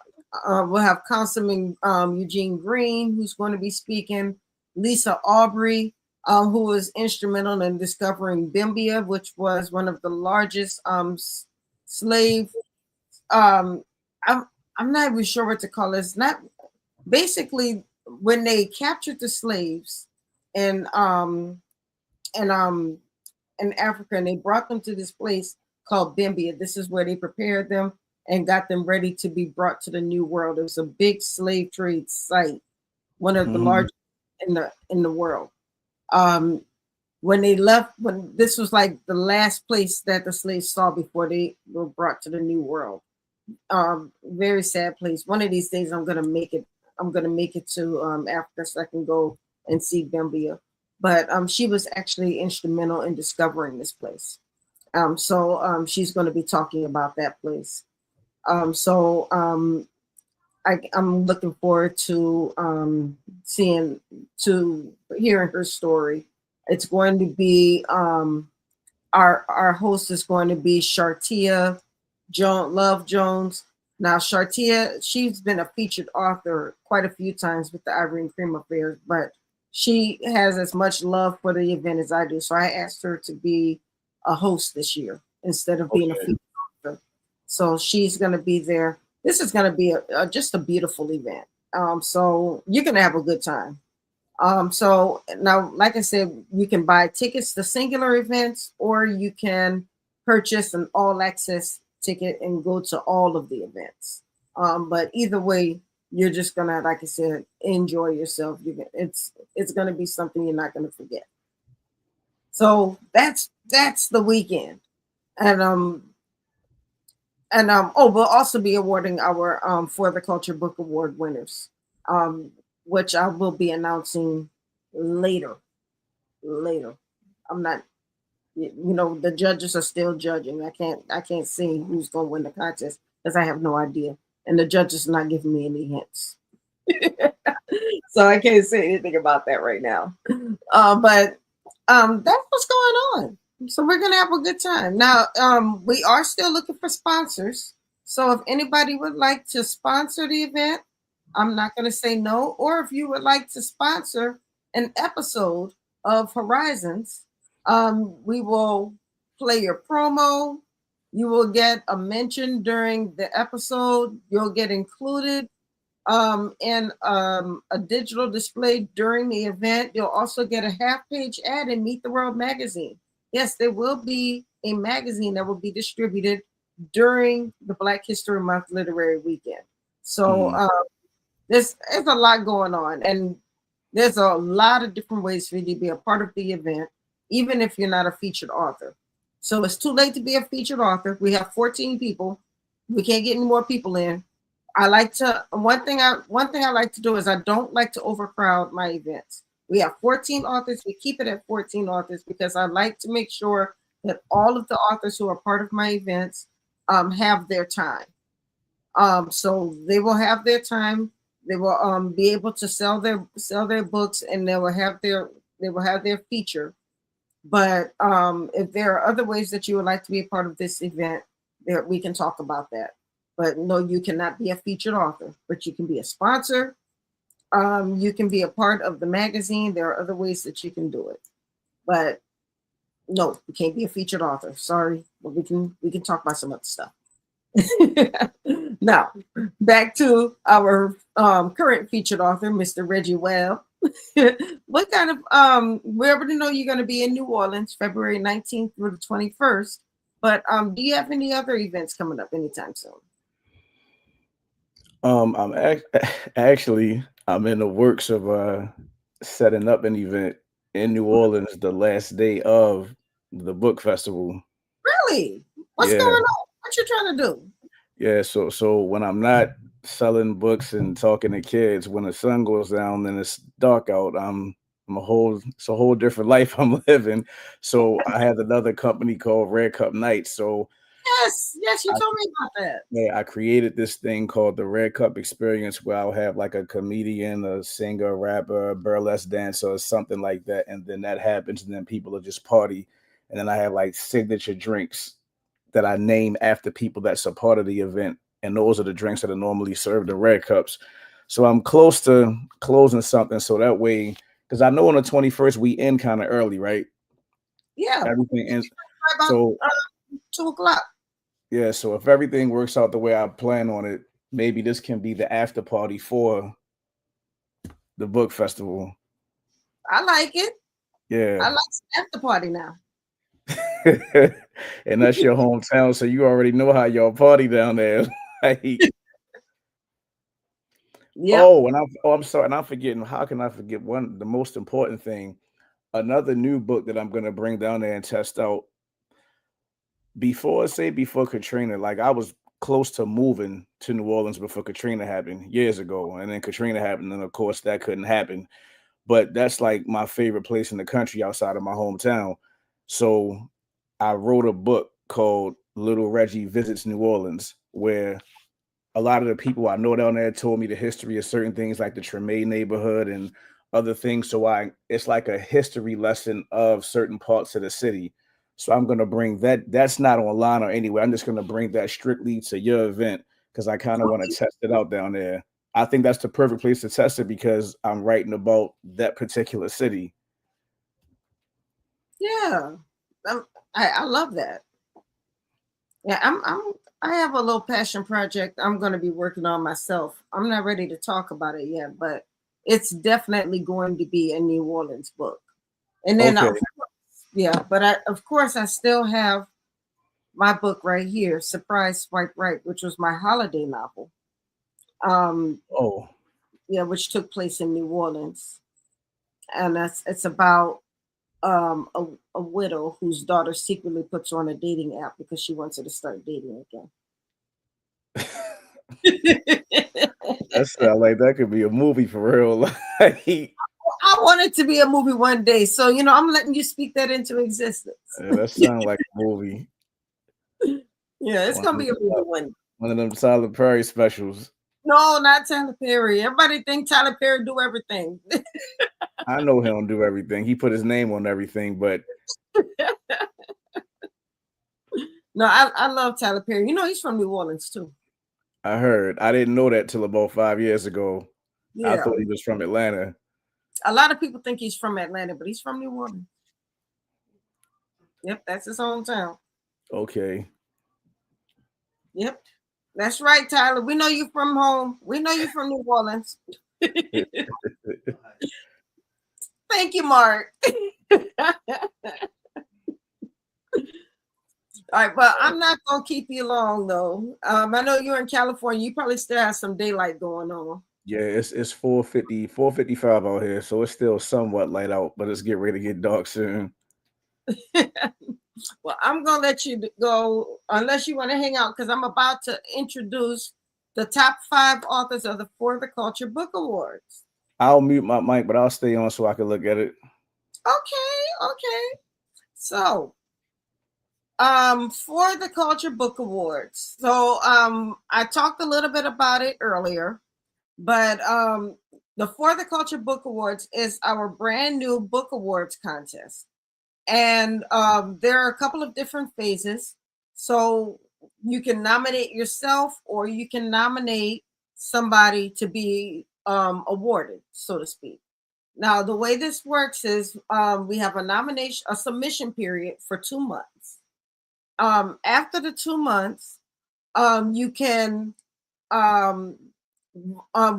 Speaker 2: have Councilman Eugene Green, who's going to be speaking. Lisa Aubrey, who was instrumental in discovering Bimbia, which was one of the largest slave. I'm not even sure what to call it. It's not basically when they captured the slaves in Africa, and they brought them to this place called Bimbia. This is where they prepared them and got them ready to be brought to the New World. It was a big slave trade site, one of the largest in the world. When they left, when this was like the last place that the slaves saw before they were brought to the New World. Very sad place. One of these days I'm gonna make it to Africa so I can go and see Bimbia. But she was actually instrumental in discovering this place. So she's going to be talking about that place. I'm looking forward to hearing her story. It's going to be our host is going to be Shartia Love Jones. Now, Shartia, she's been a featured author quite a few times with the Ivory and Cream Affair, but she has as much love for the event as I do. So I asked her to be a host this year instead of being a featured author. So she's going to be there. This is going to be just a beautiful event. So you're going to have a good time. So now, like I said, you can buy tickets to singular events, or you can purchase an all access ticket and go to all of the events. But either way, you're just gonna, like I said, enjoy yourself. It's gonna be something you're not gonna forget. So that's the weekend, and we'll also be awarding our For the Culture Book Award winners, which I will be announcing later. I'm not. The judges are still judging. I can't see who's going to win the contest because I have no idea. And the judges are not giving me any hints. So I can't say anything about that right now. But that's what's going on. So we're going to have a good time. Now, we are still looking for sponsors. So if anybody would like to sponsor the event, I'm not going to say no. Or if you would like to sponsor an episode of Horizons, we will play your promo. You will get a mention during the episode. You'll get included in a digital display during the event. You'll also get a half-page ad in Meet the World magazine. Yes, there will be a magazine that will be distributed during the Black History Month Literary Weekend. So there's a lot going on, and there's a lot of different ways for you to be a part of the event, even if you're not a featured author. So it's too late to be a featured author. We have 14 people. We can't get any more people in. One thing I like to do is I don't like to overcrowd my events. We have 14 authors. We keep it at 14 authors because I like to make sure that all of the authors who are part of my events have their time. So they will have their time. They will be able to sell their books, and they will have their feature. But if there are other ways that you would like to be a part of this event, there we can talk about that. But no, you cannot be a featured author, but you can be a sponsor. You can be a part of the magazine. There are other ways that you can do it. But no, you can't be a featured author. Sorry, but we can talk about some other stuff. Now, back to our current featured author, Mr. Reggie Webb. What kind of we already know you're going to be in New Orleans, February 19th through the 21st. But do you have any other events coming up anytime soon?
Speaker 5: Actually I'm in the works of setting up an event in New Orleans the last day of the book festival.
Speaker 2: Really? What's
Speaker 5: Yeah.
Speaker 2: going on? What you trying to do?
Speaker 5: Yeah, so when I'm not selling books and talking to kids, when the sun goes down and it's dark out, it's a whole different life I'm living. So I have another company called Red Cup Nights. So
Speaker 2: Yes, you
Speaker 5: I,
Speaker 2: told me about that.
Speaker 5: yeah, I created this thing called the Red Cup Experience, where I'll have like a comedian, a singer, a rapper, a burlesque dancer, or something like that, and then that happens, and then people will just party, and then I have like signature drinks that I name after people that's a part of the event. And those are the drinks that are normally served in red cups. So I'm close to closing something. So that way, because I know on the 21st, we end kind of early, right?
Speaker 2: Yeah,
Speaker 5: Everything ends.
Speaker 2: about
Speaker 5: So
Speaker 2: 2 o'clock.
Speaker 5: yeah, so if everything works out the way I plan on it, maybe this can be the after party for the book festival.
Speaker 2: I like it. I
Speaker 5: Yeah.
Speaker 2: like after party now.
Speaker 5: And that's your hometown, so you already know how y'all party down there. Like,
Speaker 2: Yeah.
Speaker 5: oh, I'm sorry, and I'm forgetting. How can I forget the most important thing? Another new book that I'm gonna bring down there and test out before Katrina. Like I was close to moving to New Orleans before Katrina happened years ago, and then Katrina happened, and of course that couldn't happen. But that's like my favorite place in the country outside of my hometown. So I wrote a book called Little Reggie Visits New Orleans, where a lot of the people I know down there told me the history of certain things like the Treme neighborhood and other things. So it's like a history lesson of certain parts of the city. So I'm gonna bring that. That's not online or anywhere. I'm just gonna bring that strictly to your event because I kind of want to test it out down there. I think that's the perfect place to test it because I'm writing about that particular city.
Speaker 2: Yeah. I love that. Yeah, I have a little passion project I'm going to be working on myself. I'm not ready to talk about it yet, but it's definitely going to be a New Orleans book. And then
Speaker 5: Okay.
Speaker 2: but of course I still have my book right here, Surprise Swipe Right, which was my holiday novel.
Speaker 5: Oh.
Speaker 2: Yeah, which took place in New Orleans. And it's about a widow whose daughter secretly puts her on a dating app because she wants her to start dating again.
Speaker 5: That sounds like that could be a movie for real. Like,
Speaker 2: I want it to be a movie one day, so I'm letting you speak that into existence.
Speaker 5: yeah, that sounds like a movie.
Speaker 2: Yeah, it's gonna be a movie one day.
Speaker 5: One of them Tyler Perry specials.
Speaker 2: No, not Tyler Perry. Everybody think Tyler Perry do everything.
Speaker 5: I know he don't do everything. He put his name on everything, but
Speaker 2: No, I love Tyler Perry. He's from New Orleans too.
Speaker 5: I heard. I didn't know that till about 5 years ago.
Speaker 2: Yeah.
Speaker 5: I thought he was from Atlanta.
Speaker 2: A lot of people think he's from Atlanta, but he's from New Orleans. Yep, that's his hometown.
Speaker 5: Okay.
Speaker 2: Yep. That's right, Tyler. We know you from home. We know you from New Orleans. Thank you, Mark. All right, but I'm not gonna keep you long though. I know you're in California. You probably still have some daylight going on.
Speaker 5: Yeah, it's 4:55 out here, so it's still somewhat light out, but it's getting ready to get dark soon.
Speaker 2: Well, I'm gonna let you go unless you want to hang out because I'm about to introduce the top 5 authors of the For the Culture Book Awards.
Speaker 5: I'll mute my mic, but I'll stay on so I can look at it.
Speaker 2: Okay. So, For the Culture Book Awards. So, I talked a little bit about it earlier. But the For the Culture Book Awards is our brand new book awards contest. And there are a couple of different phases. So you can nominate yourself or you can nominate somebody to be awarded, so to speak. Now, the way this works is we have a submission period for 2 months. After the 2 months, you can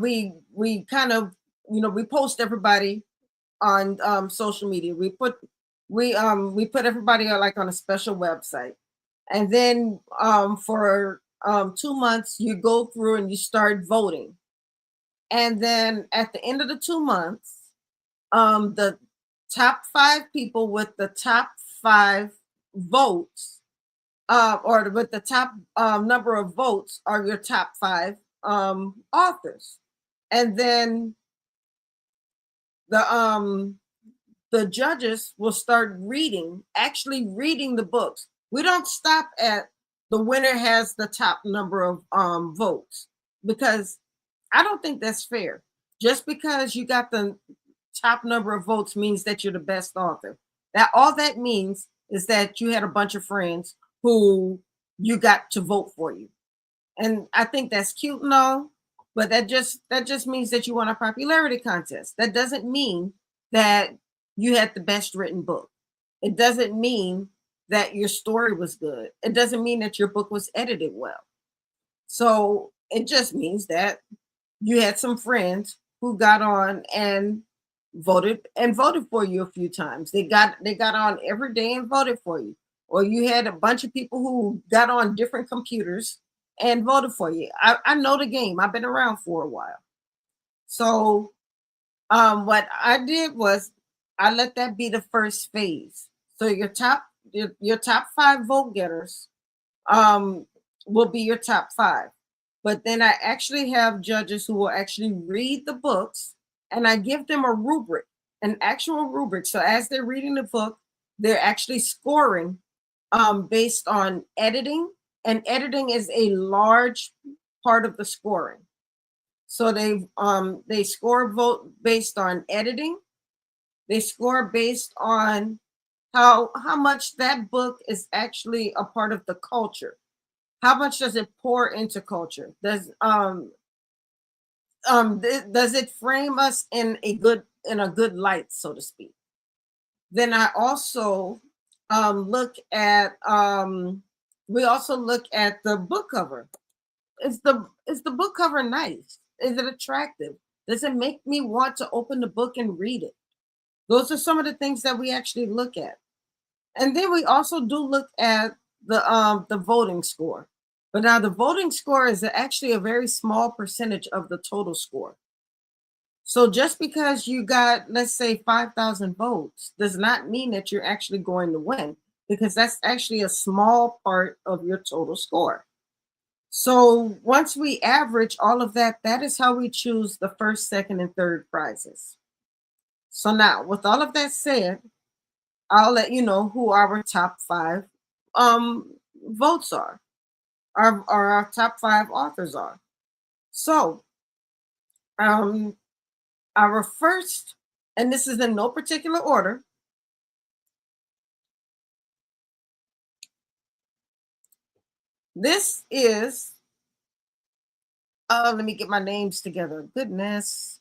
Speaker 2: we kind of we post everybody on social media. We put everybody like on a special website, and then for 2 months you go through and you start voting, and then at the end of the 2 months, the top 5 people with the top 5 votes, or with the top number of votes, are your top 5 authors, and then the judges will start actually reading the books. We don't stop at the winner has the top number of votes, because I don't think that's fair. Just because you got the top number of votes means that you're the best author. That all that means is that you had a bunch of friends who you got to vote for you. And I think that's cute and all, but that just means that you won a popularity contest. That doesn't mean that you had the best written book. It doesn't mean that your story was good. It doesn't mean that your book was edited well. So it just means that you had some friends who got on and voted for you a few times. They got on every day and voted for you. Or you had a bunch of people who got on different computers and voted for you. I know the game. I've been around for a while. So what I did was I let that be the first phase. So your top 5 vote getters will be your top 5. But then I actually have judges who will actually read the books, and I give them a rubric, an actual rubric. So as they're reading the book, they're actually scoring based on editing, and editing is a large part of the scoring. So they score vote based on editing. They score based on how much that book is actually a part of the culture. How much does it pour into culture? Does it frame us in a good light, so to speak? Then I also look at we also look at the book cover. Is the book cover nice? Is it attractive? Does it make me want to open the book and read it? Those are some of the things that we actually look at. And then we also do look at the voting score. But now the voting score is actually a very small percentage of the total score. So just because you got, let's say, 5,000 votes does not mean that you're actually going to win, because that's actually a small part of your total score. So once we average all of that, that is how we choose the first, second, and third prizes. So now, with all of that said, I'll let you know who our top 5 votes are, or our top 5 authors are. So our first, and this is in no particular order, this is, let me get my names together. Goodness.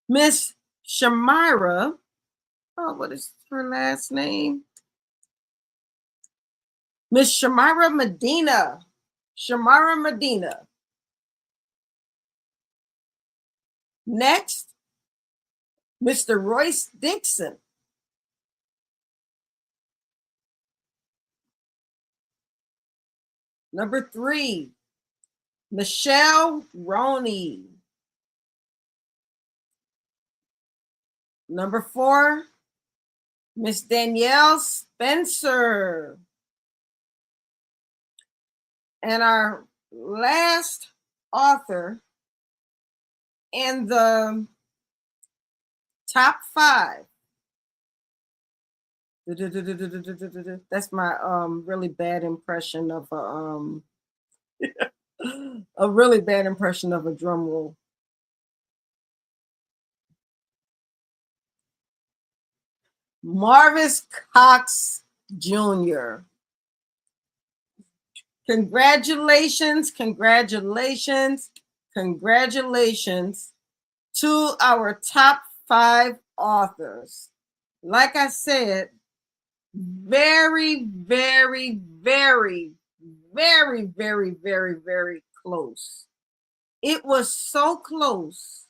Speaker 2: Miss Shamira. Oh, what is her last name? Miss Shamira Medina. Shamira Medina. Next, Mr. Royce Dixon. Number 3, Michelle Roney. Number 4, Miss Danielle Spencer. And our last author in the top 5. That's my really bad impression of a really bad impression of a drum roll. Marvis Cox Jr. Congratulations, congratulations, congratulations to our top 5 authors. Like I said, very, very, very, very, very, very, very close. It was so close.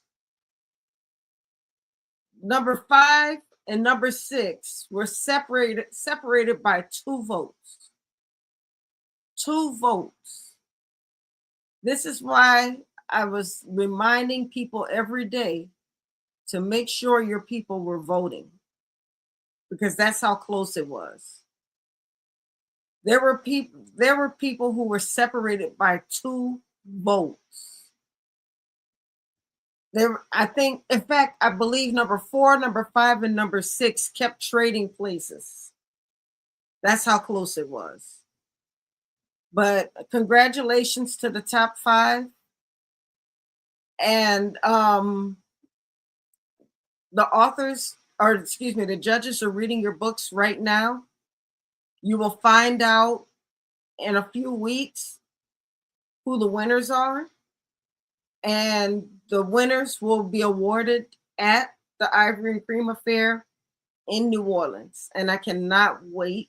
Speaker 2: Number 5 and number 6 were separated by 2 votes. 2 votes. This is why I was reminding people every day to make sure your people were voting, because that's how close it was. There were people who were separated by 2 votes. I think, in fact, I believe number 4, number 5, and number 6 kept trading places. That's how close it was. But congratulations to the top 5. And the judges are reading your books right now. You will find out in a few weeks who the winners are. And the winners will be awarded at the Ivory and Cream Affair in New Orleans. And I cannot wait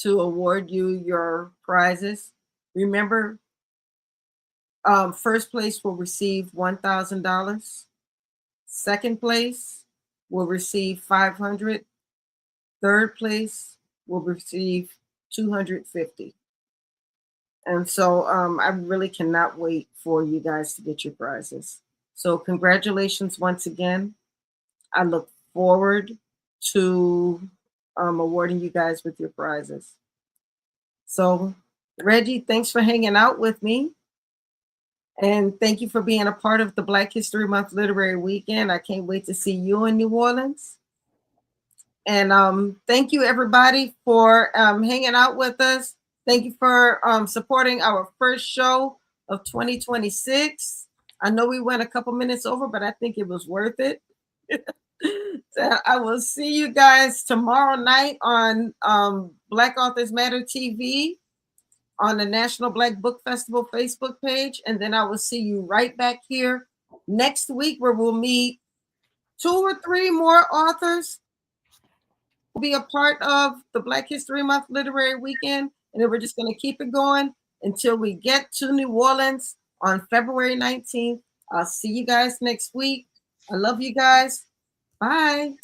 Speaker 2: to award you your prizes. Remember, first place will receive $1,000. Second place will receive $500. Third place will receive $250. And so I really cannot wait for you guys to get your prizes. So congratulations once again. I look forward to awarding you guys with your prizes. So Reggie, thanks for hanging out with me. And thank you for being a part of the Black History Month Literary Weekend. I can't wait to see you in New Orleans. And thank you everybody for hanging out with us. Thank you for supporting our first show of 2026. I know we went a couple minutes over, but I think it was worth it. So I will see you guys tomorrow night on Black Authors Matter TV on the National Black Book Festival Facebook page. And then I will see you right back here next week, where we'll meet 2 or 3 more authors will be a part of the Black History Month Literary Weekend. And then we're just going to keep it going until we get to New Orleans on February 19th. I'll see you guys next week. I love you guys. Bye.